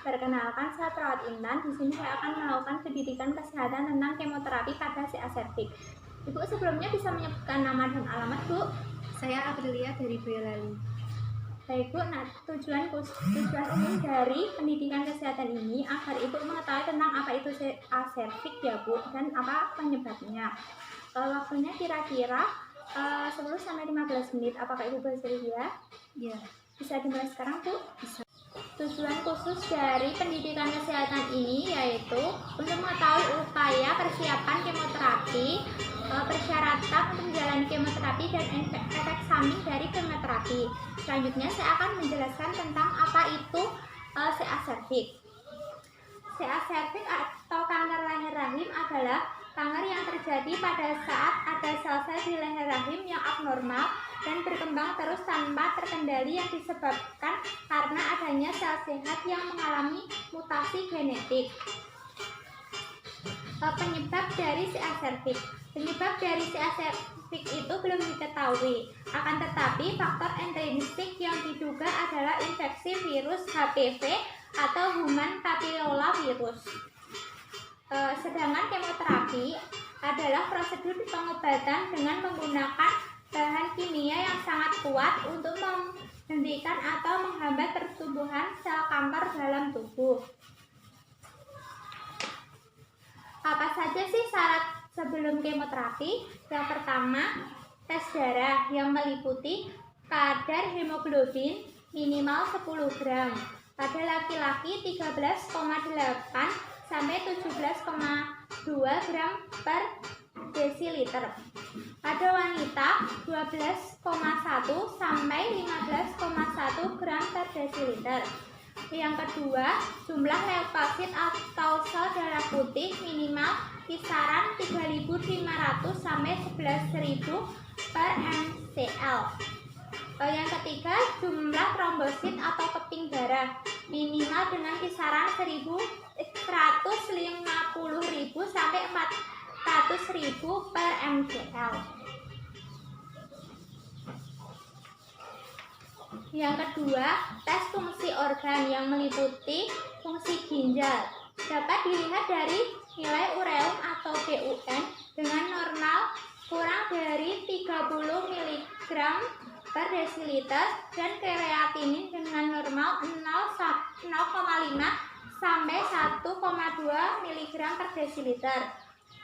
Perkenalkan, saya perawat Intan. Di sini saya akan melakukan pendidikan kesehatan tentang kemoterapi pada CA cervix. Ibu sebelumnya bisa menyebutkan nama dan alamat, Bu? Saya Aprilia dari Boyolali. Baik, Bu. Nah, tujuan umum dari pendidikan kesehatan ini agar Ibu mengetahui tentang apa itu CA cervix ya, Bu, dan apa penyebabnya. Waktunya kira-kira 10-15 menit. Apakah Ibu bersedia? Ya, Bisa dimulai sekarang, Bu? bisa. Tujuan khusus dari pendidikan kesehatan ini yaitu untuk mengetahui upaya persiapan kemoterapi, persyaratan untuk menjalani kemoterapi, dan efek samping dari kemoterapi. Selanjutnya saya akan menjelaskan tentang apa itu CA cervix. CA cervix atau kanker leher rahim adalah kanker yang terjadi pada saat ada sel-sel di leher rahim yang abnormal dan berkembang terus tanpa terkendali yang disebabkan karena adanya sel sehat yang mengalami mutasi genetik. Penyebab dari CA cervix. Penyebab dari CA cervix itu belum diketahui. Akan tetapi faktor intrinsik yang diduga adalah infeksi virus HPV atau human papillomavirus. Sedangkan kemoterapi adalah prosedur pengobatan dengan menggunakan bahan kimia yang sangat kuat untuk menghentikan atau menghambat pertumbuhan sel kanker dalam tubuh. Apa saja sih syarat sebelum kemoterapi? Yang pertama, tes darah yang meliputi kadar hemoglobin minimal 10 gram. Pada laki-laki 13,8 sampai 17,2 gram per desiliter. Pada wanita 12,1 sampai 15,1 gram per desiliter. Yang kedua, jumlah leukosit atau sel darah putih minimal kisaran 3.500 sampai 11.000 per mcl. Yang ketiga, jumlah trombosit atau keping darah minimal dengan kisaran 150.000 sampai 400.000 per mcl. Yang kedua, tes fungsi organ yang meliputi fungsi ginjal. Dapat dilihat dari nilai ureum atau BUN dengan normal kurang dari 30 mg per desiliter dan kreatinin dengan normal 0,5 sampai 1,2 mg per desiliter.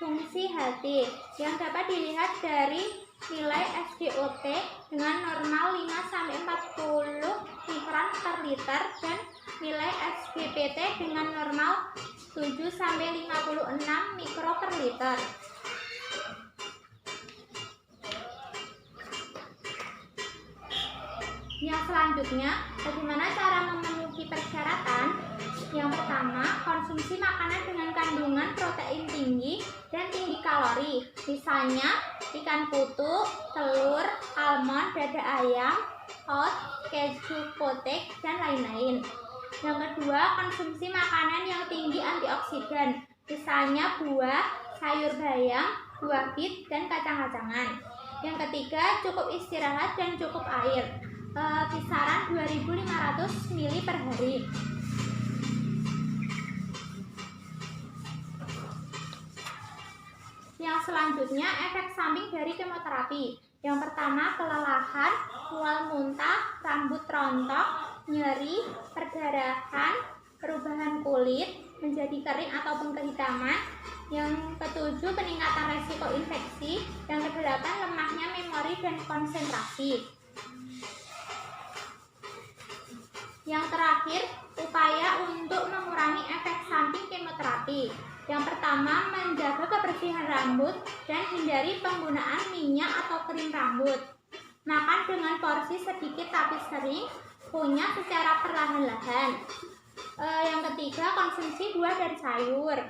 Fungsi hati yang dapat dilihat dari nilai SGOT dengan normal 5 sampai 40 mikron per liter dan nilai SGPT dengan normal 7 sampai 56 mikro per liter. Yang selanjutnya, bagaimana cara memenuhi persyaratan? Yang pertama, konsumsi makanan dengan kandungan protein tinggi dan tinggi kalori, misalnya ikan putu, telur, almond, dada ayam, oat, keju potek, dan lain-lain. Yang kedua, konsumsi makanan yang tinggi antioksidan, misalnya buah, sayur bayam, buah bit, dan kacang-kacangan. Yang ketiga, cukup istirahat dan cukup air, kisaran 2.500 ml per hari. Yang selanjutnya, efek samping dari kemoterapi. Yang pertama, kelelahan, mual muntah, rambut rontok, nyeri, perdarahan, perubahan kulit menjadi kering ataupun kehitaman. Yang ketujuh, peningkatan resiko infeksi. Yang kedelapan, lemahnya memori dan konsentrasi. Yang terakhir, upaya untuk mengurangi efek samping kemoterapi. Yang pertama, menjaga kebersihan rambut dan hindari penggunaan minyak atau krim rambut. Makan dengan porsi sedikit tapi sering, kunyah secara perlahan-lahan. Yang ketiga, konsumsi buah dan sayur.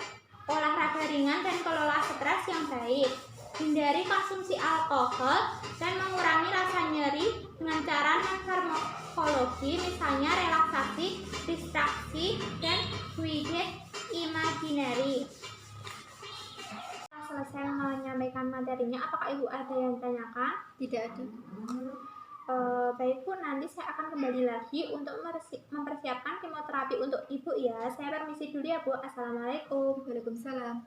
Olahraga ringan dan kelola stres yang baik. Hindari konsumsi alkohol dan mengurangi rasa nyeri dengan cara non-farmakologi, misalnya relaksasi, distraksi, dan guided imaginary. Selesai menyampaikan materinya, apakah Ibu ada yang ditanyakan? Tidak ada. Baik Bu, nanti saya akan kembali lagi untuk mempersiapkan kemoterapi untuk Ibu ya. Saya permisi dulu ya Bu. Assalamualaikum. Waalaikumsalam.